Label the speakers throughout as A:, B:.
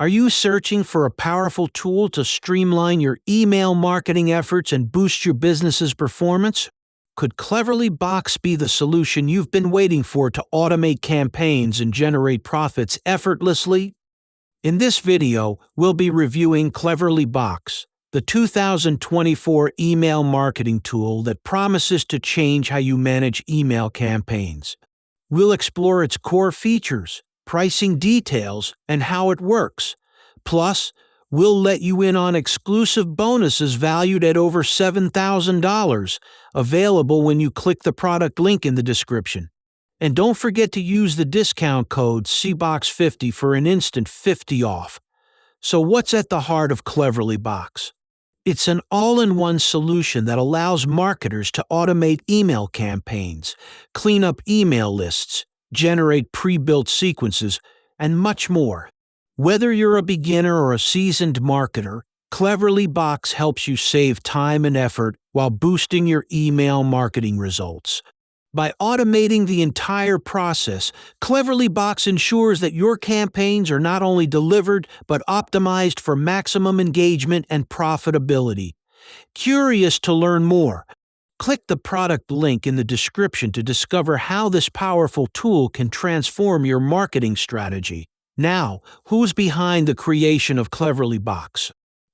A: Are you searching for a powerful tool to streamline your email marketing efforts and boost your business's performance? Could Cleverlybox be the solution you've been waiting for to automate campaigns and generate profits effortlessly? In this video, we'll be reviewing Cleverlybox, the 2024 email marketing tool that promises to change how you manage email campaigns. We'll explore its core features, pricing details, and how it works. Plus, we'll let you in on exclusive bonuses valued at over $7,000, available when you click the product link in the description. And don't forget to use the discount code CBOX50 for an instant 50 off. So what's at the heart of Cleverlybox? It's an all-in-one solution that allows marketers to automate email campaigns, clean up email lists, generate pre-built sequences, and much more. Whether you're a beginner or a seasoned marketer, Cleverlybox helps you save time and effort while boosting your email marketing results. By automating the entire process, Cleverlybox ensures that your campaigns are not only delivered but optimized for maximum engagement and profitability. Curious to learn more? Click the product link in the description to discover how this powerful tool can transform your marketing strategy. Now, who's behind the creation of Cleverlybox?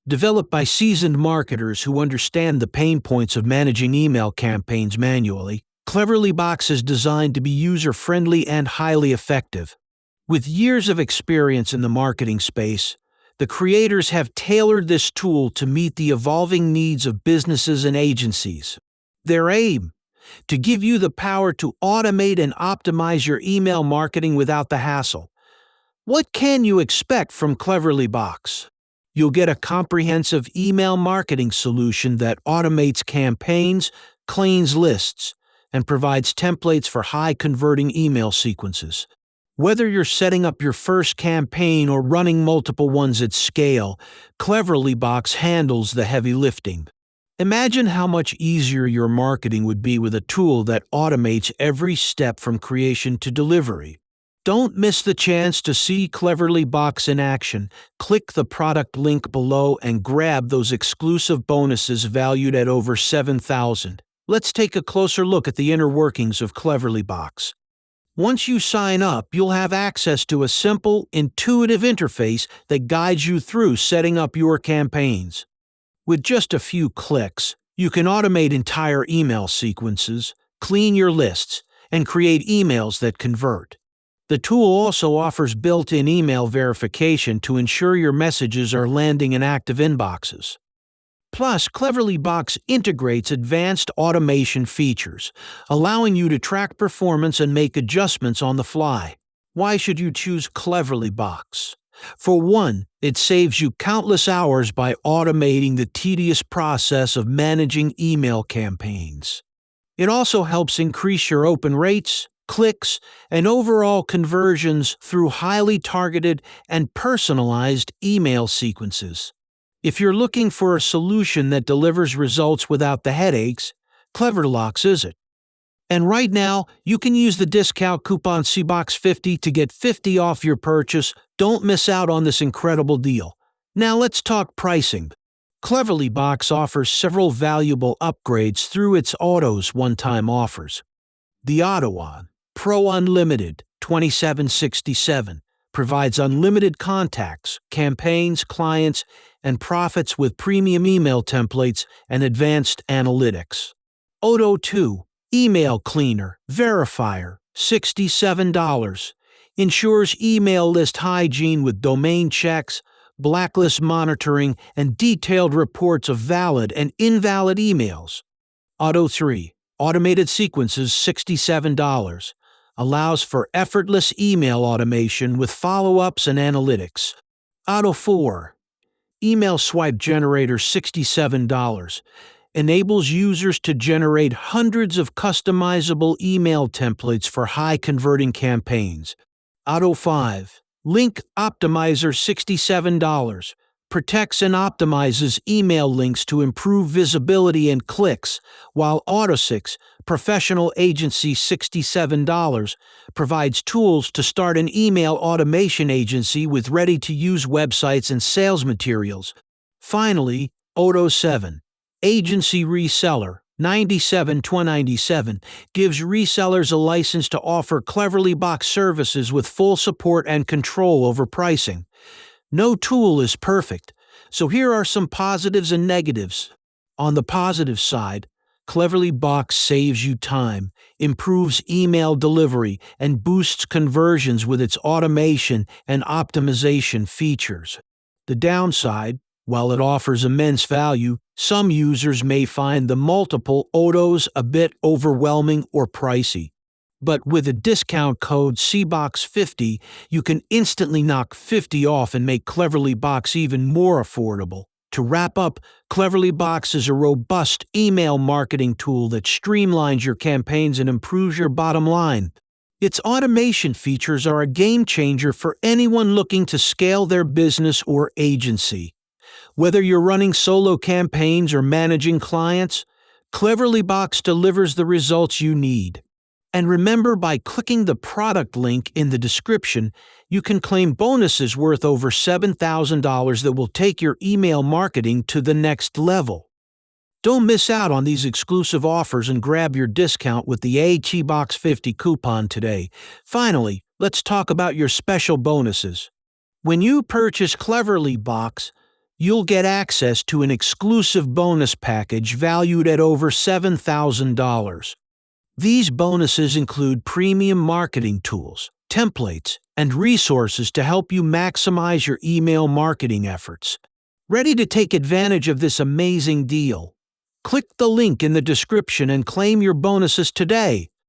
A: Developed by seasoned marketers who understand the pain points of managing email campaigns manually, Cleverlybox is designed to be user-friendly and highly effective. With years of experience in the marketing space, the creators have tailored this tool to meet the evolving needs of businesses and agencies. Their aim? To give you the power to automate and optimize your email marketing without the hassle. What can you expect from Cleverlybox? You'll get a comprehensive email marketing solution that automates campaigns, cleans lists, and provides templates for high-converting email sequences. Whether you're setting up your first campaign or running multiple ones at scale, Cleverlybox handles the heavy lifting. Imagine how much easier your marketing would be with a tool that automates every step from creation to delivery. Don't miss the chance to see Cleverlybox in action. Click the product link below and grab those exclusive bonuses valued at over $7,000. Let's take a closer look at the inner workings of Cleverlybox. Once you sign up, you'll have access to a simple, intuitive interface that guides you through setting up your campaigns. With just a few clicks, you can automate entire email sequences, clean your lists, and create emails that convert. The tool also offers built-in email verification to ensure your messages are landing in active inboxes. Plus, Cleverlybox integrates advanced automation features, allowing you to track performance and make adjustments on the fly. Why should you choose Cleverlybox? For one, it saves you countless hours by automating the tedious process of managing email campaigns. It also helps increase your open rates, clicks, and overall conversions through highly targeted and personalized email sequences. If you're looking for a solution that delivers results without the headaches, Cleverlybox is it. And right now, you can use the discount coupon CBOX50 to get 50 off your purchase. Don't miss out on this incredible deal. Now let's talk pricing. Cleverlybox offers several valuable upgrades through its OTOs one-time offers. The Auto Pro Unlimited $27.67 provides unlimited contacts, campaigns, clients, and profits with premium email templates and advanced analytics. OTO 2 Email Cleaner Verifier $67 ensures email list hygiene with domain checks, blacklist monitoring, and detailed reports of valid and invalid emails. OTO 3 Automated Sequences $67 allows for effortless email automation with follow-ups and analytics. OTO 4 Email Swipe Generator $67 enables users to generate hundreds of customizable email templates for high-converting campaigns. OTO 5 Link Optimizer $67 protects and optimizes email links to improve visibility and clicks, while AutoSix, professional agency $67, provides tools to start an email automation agency with ready-to-use websites and sales materials. Finally, OTOs 7, Agency Reseller, $97.97, gives resellers a license to offer Cleverlybox services with full support and control over pricing. No tool is perfect, so here are some positives and negatives. On the positive side, Cleverlybox saves you time, improves email delivery, and boosts conversions with its automation and optimization features. The downside, while it offers immense value, some users may find the multiple OTOs a bit overwhelming or pricey. But with a discount code CBOX50, you can instantly knock 50 off and make Cleverlybox even more affordable. To wrap up, Cleverlybox is a robust email marketing tool that streamlines your campaigns and improves your bottom line. Its automation features are a game changer for anyone looking to scale their business or agency. Whether you're running solo campaigns or managing clients, Cleverlybox delivers the results you need. And remember, by clicking the product link in the description, you can claim bonuses worth over $7,000 that will take your email marketing to the next level. Don't miss out on these exclusive offers and grab your discount with the CBOX50 coupon today. Finally, let's talk about your special bonuses. When you purchase Cleverlybox, you'll get access to an exclusive bonus package valued at over $7,000. These bonuses include premium marketing tools, templates, and resources to help you maximize your email marketing efforts. Ready to take advantage of this amazing deal? Click the link in the description and claim your bonuses today.